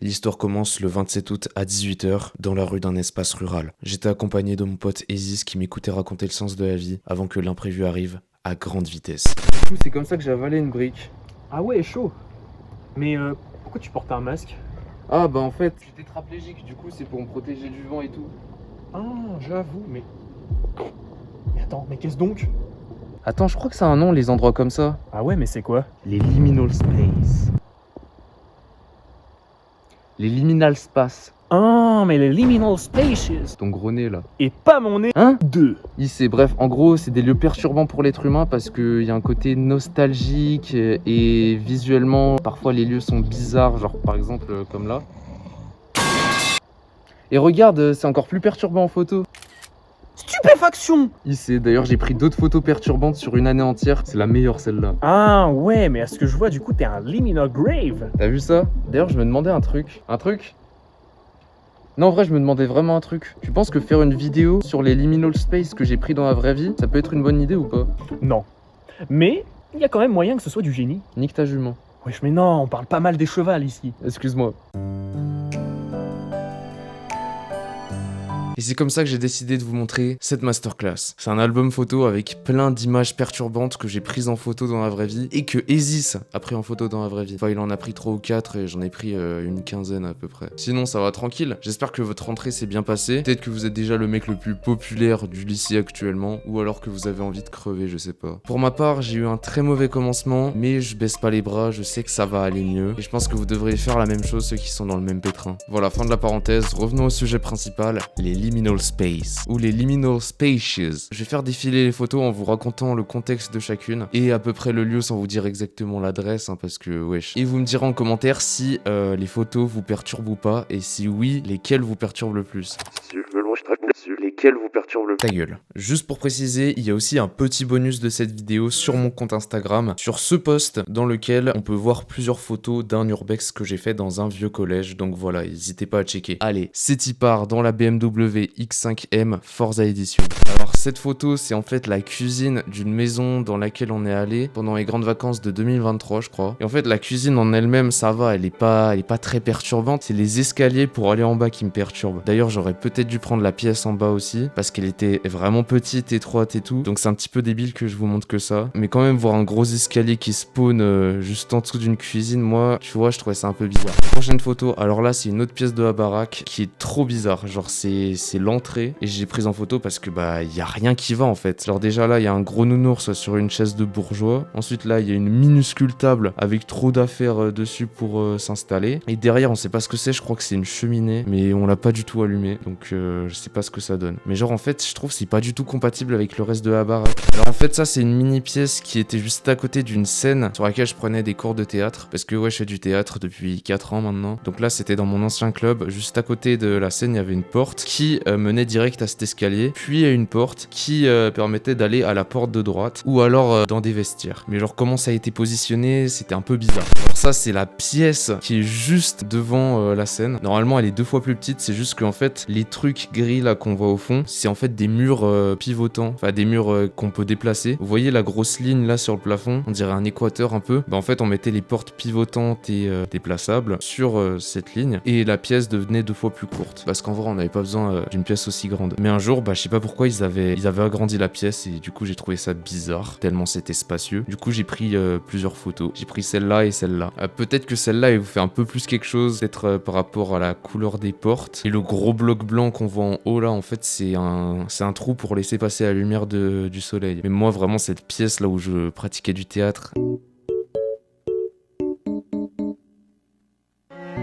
L'histoire commence le 27 août à 18 h dans la rue d'un espace rural. J'étais accompagné de mon pote Ezis qui m'écoutait raconter le sens de la vie avant que l'imprévu arrive à grande vitesse. Du coup, c'est comme ça que j'ai avalé une brique. Ah ouais, chaud. Mais pourquoi tu portes un masque? Ah bah en fait, je suis tétraplégique, du coup c'est pour me protéger du vent et tout. Ah, j'avoue, mais... Mais attends, mais qu'est-ce donc? Attends, je crois que ça a un nom les endroits comme ça. Ah ouais, mais c'est quoi? Les liminal space. Les liminal space. Ah, mais les liminal spaces. Ton gros nez là. Et pas mon nez. Hein? 2. Bref, en gros, c'est des lieux perturbants pour l'être humain parce qu'il y a un côté nostalgique et visuellement, parfois les lieux sont bizarres, genre par exemple comme là. Et regarde, c'est encore plus perturbant en photo. Stupéfaction. D'ailleurs, j'ai pris d'autres photos perturbantes sur une année entière. C'est la meilleure celle-là. Ah ouais, mais à ce que je vois, du coup, t'es un liminal grave. T'as vu ça? D'ailleurs, je me demandais un truc. Un truc? Non, en vrai, je me demandais vraiment un truc. Tu penses que faire une vidéo sur les liminal space que j'ai pris dans la vraie vie, ça peut être une bonne idée ou pas? Non. Mais il y a quand même moyen que ce soit du génie. Nique ta jument. Wesh, mais non, on parle pas mal des chevals ici. Excuse-moi. Et c'est comme ça que j'ai décidé de vous montrer cette masterclass. C'est un album photo avec plein d'images perturbantes que j'ai prises en photo dans la vraie vie et que Ezis a pris en photo dans la vraie vie. Enfin, il en a pris 3 ou 4 et j'en ai pris une quinzaine à peu près. Sinon, ça va tranquille. J'espère que votre rentrée s'est bien passée. Peut-être que vous êtes déjà le mec le plus populaire du lycée actuellement ou alors que vous avez envie de crever, je sais pas. Pour ma part, j'ai eu un très mauvais commencement, mais je baisse pas les bras, je sais que ça va aller mieux et je pense que vous devriez faire la même chose ceux qui sont dans le même pétrin. Voilà, fin de la parenthèse. Revenons au sujet principal, les liminal space ou les liminal spaces. Je vais faire défiler les photos en vous racontant le contexte de chacune et à peu près le lieu sans vous dire exactement l'adresse parce que wesh. Et vous me direz en commentaire si les photos vous perturbent ou pas et si oui, lesquelles vous perturbent le plus. Lesquels vous perturbent le plus. Ta gueule. Juste pour préciser, il y a aussi un petit bonus de cette vidéo sur mon compte Instagram, sur ce post dans lequel on peut voir plusieurs photos d'un urbex que j'ai fait dans un vieux collège. Donc voilà, n'hésitez pas à checker. Allez, c'est y part dans la BMW X5M Forza Edition. Alors cette photo, c'est en fait la cuisine d'une maison dans laquelle on est allé pendant les grandes vacances de 2023, je crois. Et en fait, la cuisine en elle-même, ça va, elle est pas très perturbante. C'est les escaliers pour aller en bas qui me perturbent. D'ailleurs, j'aurais peut-être dû prendre la pièce en bas aussi parce qu'elle était vraiment petite, étroite et tout. Donc c'est un petit peu débile que je vous montre que ça. Mais quand même, voir un gros escalier qui spawn juste en dessous d'une cuisine, moi, tu vois, je trouvais ça un peu bizarre. Prochaine photo, alors là, c'est une autre pièce de la baraque qui est trop bizarre. Genre, c'est l'entrée et j'ai prise en photo parce que bah, y a rien qui va en fait. Alors déjà là, il y a un gros nounours sur une chaise de bourgeois. Ensuite là, il y a une minuscule table avec trop d'affaires dessus pour s'installer. Et derrière, on sait pas ce que c'est, je crois que c'est une cheminée, mais on l'a pas du tout allumée. Donc je sais pas ce que ça donne. Mais genre en fait, je trouve que c'est pas du tout compatible avec le reste de la baraque. Alors en fait, ça c'est une mini pièce qui était juste à côté d'une scène sur laquelle je prenais des cours de théâtre. Parce que ouais, je fais du théâtre depuis 4 ans maintenant. Donc là, c'était dans mon ancien club. Juste à côté de la scène, il y avait une porte qui menait direct à cet escalier. Puis à une porte qui permettait d'aller à la porte de droite. Ou alors dans des vestiaires. Mais genre comment ça a été positionné, c'était un peu bizarre. Alors ça, c'est la pièce qui est juste devant la scène. Normalement, elle est 2 fois plus petite. C'est juste qu'en fait, les trucs gris là qu'on voit au fond, c'est en fait des murs pivotants, enfin des murs qu'on peut déplacer. Vous voyez la grosse ligne là sur le plafond, on dirait un équateur un peu. Bah en fait on mettait les portes pivotantes et déplaçables sur cette ligne et la pièce devenait 2 fois plus courte. Parce qu'en vrai on n'avait pas besoin d'une pièce aussi grande. Mais un jour, bah je sais pas pourquoi ils avaient agrandi la pièce et du coup j'ai trouvé ça bizarre, tellement c'était spacieux. Du coup j'ai pris plusieurs photos. J'ai pris celle-là et celle-là. Peut-être que celle-là elle vous fait un peu plus quelque chose, peut-être par rapport à la couleur des portes. Et le gros bloc blanc qu'on voit en haut là, en fait c'est un trou pour laisser passer la lumière du soleil. Mais moi vraiment cette pièce là où je pratiquais du théâtre,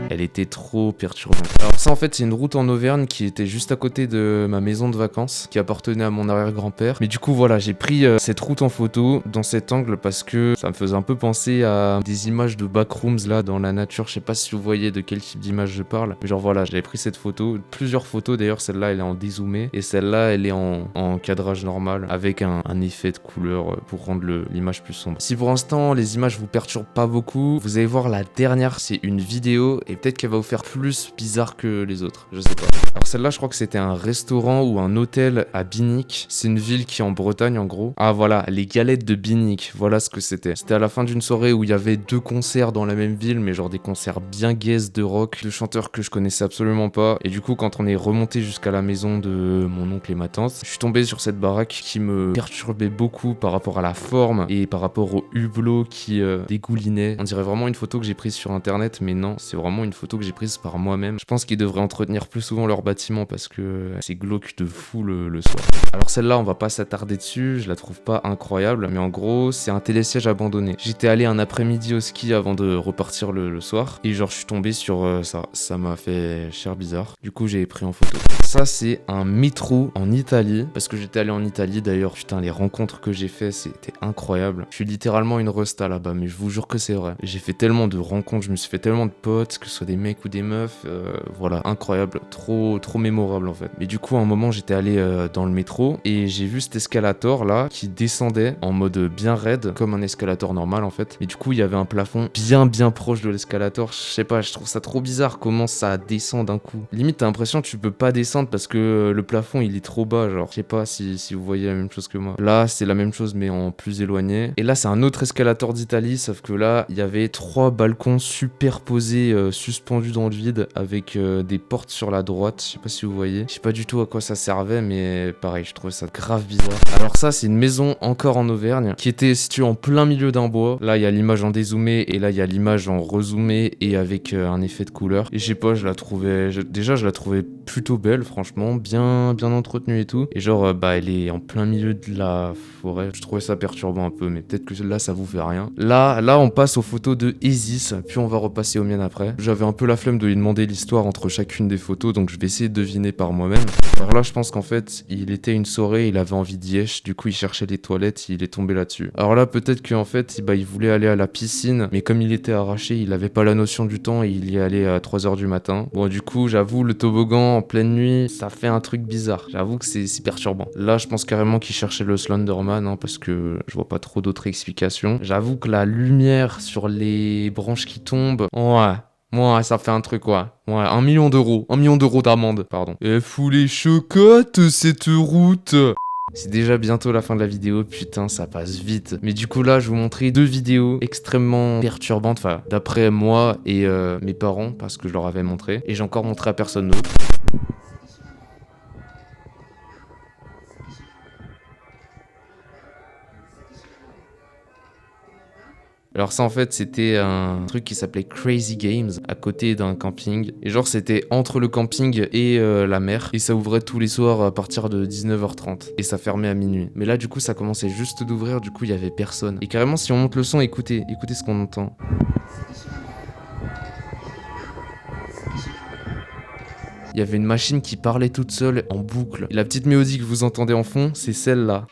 elle était trop perturbante. Alors ça en fait c'est une route en Auvergne qui était juste à côté de ma maison de vacances qui appartenait à mon arrière-grand-père. Mais du coup voilà, j'ai pris cette route en photo dans cet angle parce que ça me faisait un peu penser à des images de backrooms là dans la nature. Je sais pas si vous voyez de quel type d'image je parle. Mais genre voilà, j'avais pris cette photo, plusieurs photos d'ailleurs, celle-là elle est en dézoomé et celle-là elle est en cadrage normal avec un effet de couleur pour rendre l'image plus sombre. Si pour l'instant les images vous perturbent pas beaucoup, vous allez voir la dernière, c'est une vidéo et et peut-être qu'elle va vous faire plus bizarre que les autres, je sais pas. Alors celle-là, je crois que c'était un restaurant ou un hôtel à Binic. C'est une ville qui est en Bretagne en gros. Ah voilà, les galettes de Binic, voilà ce que c'était. C'était à la fin d'une soirée où il y avait 2 concerts dans la même ville, mais genre des concerts bien gays de rock, de chanteurs que je connaissais absolument pas. Et du coup, quand on est remonté jusqu'à la maison de mon oncle et ma tante, je suis tombé sur cette baraque qui me perturbait beaucoup par rapport à la forme et par rapport au hublot qui dégoulinait. On dirait vraiment une photo que j'ai prise sur internet, mais non, c'est vraiment une photo que j'ai prise par moi-même. Je pense qu'ils devraient entretenir plus souvent leur bâtiment parce que c'est glauque de fou le soir. Alors celle-là, on va pas s'attarder dessus, je la trouve pas incroyable, mais en gros, c'est un télésiège abandonné. J'étais allé un après-midi au ski avant de repartir le soir, et genre je suis tombé sur ça m'a fait cher bizarre. Du coup, j'ai pris en photo. Ça, c'est un métro en Italie, parce que j'étais allé en Italie d'ailleurs. Putain, les rencontres que j'ai fait, c'était incroyable. Je suis littéralement une resta là-bas, mais je vous jure que c'est vrai. J'ai fait tellement de rencontres, je me suis fait tellement de potes, que ce soit des mecs ou des meufs, voilà, incroyable, trop mémorable en fait. Mais du coup, à un moment, j'étais allé dans le métro et j'ai vu cet escalator là qui descendait en mode bien raide, comme un escalator normal en fait. Mais du coup, il y avait un plafond bien proche de l'escalator. Je sais pas, je trouve ça trop bizarre comment ça descend d'un coup. Limite, t'as l'impression que tu peux pas descendre parce que le plafond il est trop bas, genre. Je sais pas si vous voyez la même chose que moi. Là, c'est la même chose mais en plus éloigné. Et là, c'est un autre escalator d'Italie, sauf que là, il y avait 3 balcons superposés, suspendus dans le vide, avec des portes sur la droite. Je sais pas si vous voyez. Je sais pas du tout à quoi ça servait, mais pareil, je trouvais ça grave bizarre. Alors ça, c'est une maison encore en Auvergne, qui était située en plein milieu d'un bois. Là, il y a l'image en dézoomé, et là, il y a l'image en rezoomé, et avec un effet de couleur. Et je sais pas, je la trouvais plutôt belle, franchement, bien entretenue et tout. Et genre, elle est en plein milieu de la forêt. Je trouvais ça perturbant un peu, mais peut-être que là, ça vous fait rien. Là, on passe aux photos de Isis, puis on va repasser aux miennes après. J'avais un peu la flemme de lui demander l'histoire entre chacune des photos, donc je vais essayer de deviner par moi-même. Alors là, je pense qu'en fait, il était une soirée, il avait envie d'y être, du coup, il cherchait les toilettes, il est tombé là-dessus. Alors là, peut-être qu'en fait, il voulait aller à la piscine, mais comme il était arraché, il avait pas la notion du temps et il y allait à 3h du matin. Bon, du coup, j'avoue, le toboggan en pleine nuit, ça fait un truc bizarre. J'avoue que c'est perturbant. Là, je pense carrément qu'il cherchait le Slenderman, hein, parce que je vois pas trop d'autres explications. J'avoue que la lumière sur les branches qui tombent, ouais, ça fait un truc, ouais. Ouais, 1 million d'euros. 1 million d'euros d'amende, pardon. Et fout les chocottes, cette route. C'est déjà bientôt la fin de la vidéo, putain, ça passe vite. Mais du coup, là, je vais vous montrer 2 vidéos extrêmement perturbantes, enfin, d'après moi et mes parents, parce que je leur avais montré. Et j'ai encore montré à personne d'autre. Alors ça en fait c'était un truc qui s'appelait Crazy Games à côté d'un camping. Et genre c'était entre le camping et la mer. Et ça ouvrait tous les soirs à partir de 19h30. Et ça fermait à minuit. Mais là du coup ça commençait juste d'ouvrir, du coup il y avait personne. Et carrément si on monte le son, écoutez ce qu'on entend. Il y avait une machine qui parlait toute seule en boucle. Et la petite mélodie que vous entendez en fond, c'est celle-là.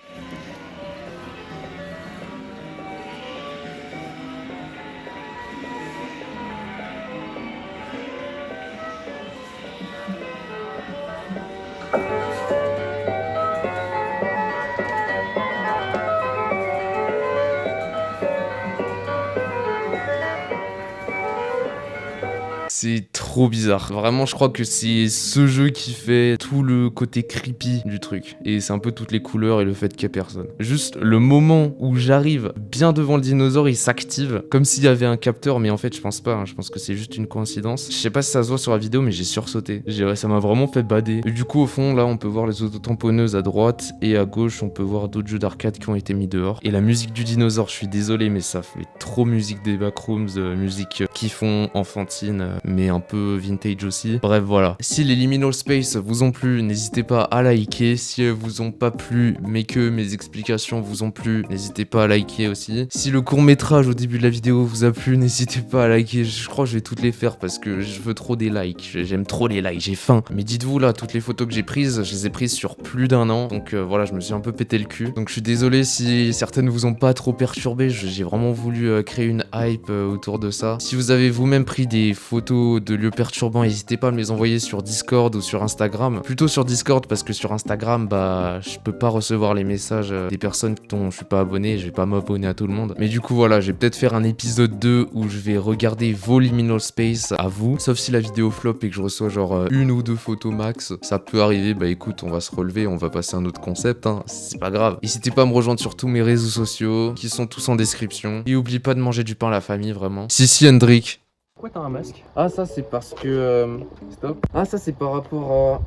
C'est trop bizarre. Vraiment, je crois que c'est ce jeu qui fait tout le côté creepy du truc. Et c'est un peu toutes les couleurs et le fait qu'il y ait personne. Juste le moment où j'arrive bien devant le dinosaure, il s'active comme s'il y avait un capteur, mais en fait, je pense pas. Hein. Je pense que c'est juste une coïncidence. Je sais pas si ça se voit sur la vidéo, mais j'ai sursauté. Ça m'a vraiment fait bader. Et du coup, au fond, là, on peut voir les autotamponneuses à droite et à gauche, on peut voir d'autres jeux d'arcade qui ont été mis dehors. Et la musique du dinosaure, je suis désolé, mais ça fait trop musique des backrooms, musique qui font enfantine, mais un peu vintage aussi. Bref, voilà. Si les liminal space vous ont plu, n'hésitez pas à liker. Si elles vous ont pas plu, mais que mes explications vous ont plu, n'hésitez pas à liker aussi. Si le court-métrage au début de la vidéo vous a plu, n'hésitez pas à liker. Je crois que je vais toutes les faire parce que je veux trop des likes. J'aime trop les likes, j'ai faim. Mais dites-vous là, toutes les photos que j'ai prises, je les ai prises sur plus d'1 an. Donc voilà, je me suis un peu pété le cul. Donc je suis désolé si certaines vous ont pas trop perturbé. J'ai vraiment voulu créer une hype autour de ça. Si vous avez vous-même pris des photos photos de lieux perturbants, n'hésitez pas à me les envoyer sur Discord ou sur Instagram. Plutôt sur Discord parce que sur Instagram, bah, je peux pas recevoir les messages des personnes dont je suis pas abonné, je vais pas m'abonner à tout le monde. Mais du coup, voilà, je vais peut-être faire un épisode 2 où je vais regarder vos liminal space à vous. Sauf si la vidéo flop et que je reçois genre une ou deux photos max. Ça peut arriver, bah écoute, on va se relever, on va passer à un autre concept, hein. C'est pas grave. N'hésitez pas à me rejoindre sur tous mes réseaux sociaux, qui sont tous en description. Et oublie pas de manger du pain à la famille, vraiment. Si, Hendrik. Pourquoi t'as un masque? Ah, ça c'est parce que. Stop. Ah, ça c'est par rapport à.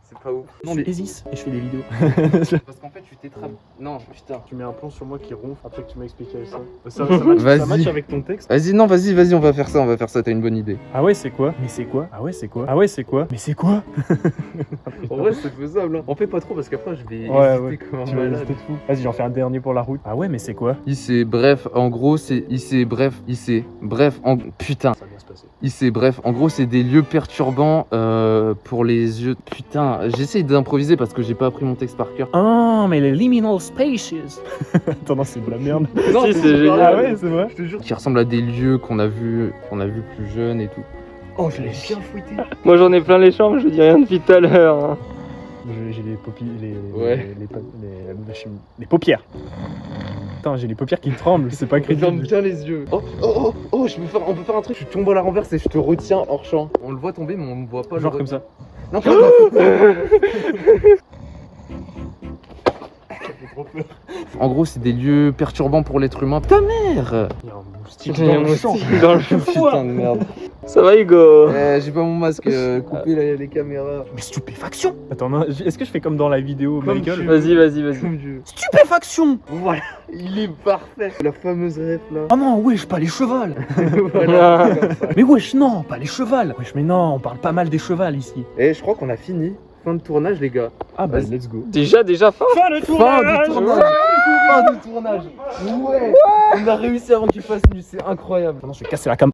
C'est pas ouf. Non mais Isis et je fais des vidéos. Parce qu'en fait, tu t'étrapes. Non, putain. Tu mets un plan sur moi qui ronfle après que tu m'as expliqué ça. Ça Vas-y. match avec ton texte. Vas-y, non, vas-y, on va faire ça, t'as une bonne idée. Ah ouais, c'est quoi? Mais c'est quoi? Ah ouais, c'est quoi? Ah ouais, c'est quoi? Mais c'est quoi? En vrai, c'est faisable, hein. On fait pas trop parce qu'après, je vais Ouais, hésiter comme un Tu vas malade. hésiter de fou. Vas-y, j'en fais un dernier pour la route. Ah ouais, mais c'est quoi? Bref, en gros, putain. Ça va bien se passer. Bref, en gros, c'est des lieux perturbants pour les yeux. Putain, j'essaye d'improviser parce que j'ai pas appris mon texte par cœur. Oh, mais les liminal spaces. Attends, non, c'est de la merde. Non, Si, c'est génial. Ah ouais, c'est vrai. Je te jure. Qui ressemblent à des lieux qu'on a vus plus jeunes et tout. Oh, je l'ai bien fouetté. Moi j'en ai plein les jambes, je dis rien depuis tout à l'heure. Hein. J'ai les paupières. Ouais. Les paupières. Putain, j'ai les paupières qui tremblent, c'est pas Ferme crédible. bien les yeux. Oh, on peut faire un truc. Tu tombes à la renverse et je te retiens hors champ. On le voit tomber, mais on ne voit pas. Genre comme ça. Non, pas. En gros, c'est des lieux perturbants pour l'être humain. Ta mère! Il y a un moustique Il y a dans un le champ. moustique dans le Putain de merde. Ça va Hugo? J'ai pas mon masque. Coupez les caméras. Mais stupéfaction! Attends, non, est-ce que je fais comme dans la vidéo Comme Michael? tu- Vas-y. Comme Dieu. Stupéfaction! Voilà, il est parfait. La fameuse ref là. Oh non, wesh, pas les chevals! Voilà, c'est comme ça. Mais wesh, non, pas les chevals! Wesh, mais non, on parle pas mal des chevals ici. Et je crois qu'on a fini. Fin de tournage, les gars. Ah bah, Vas-y. let's go. Déjà fin? Fin de Fin de tournage. Fin de tournage. Ouais. On a réussi avant qu'il fasse nuit, c'est incroyable. Non, je vais casser la cam.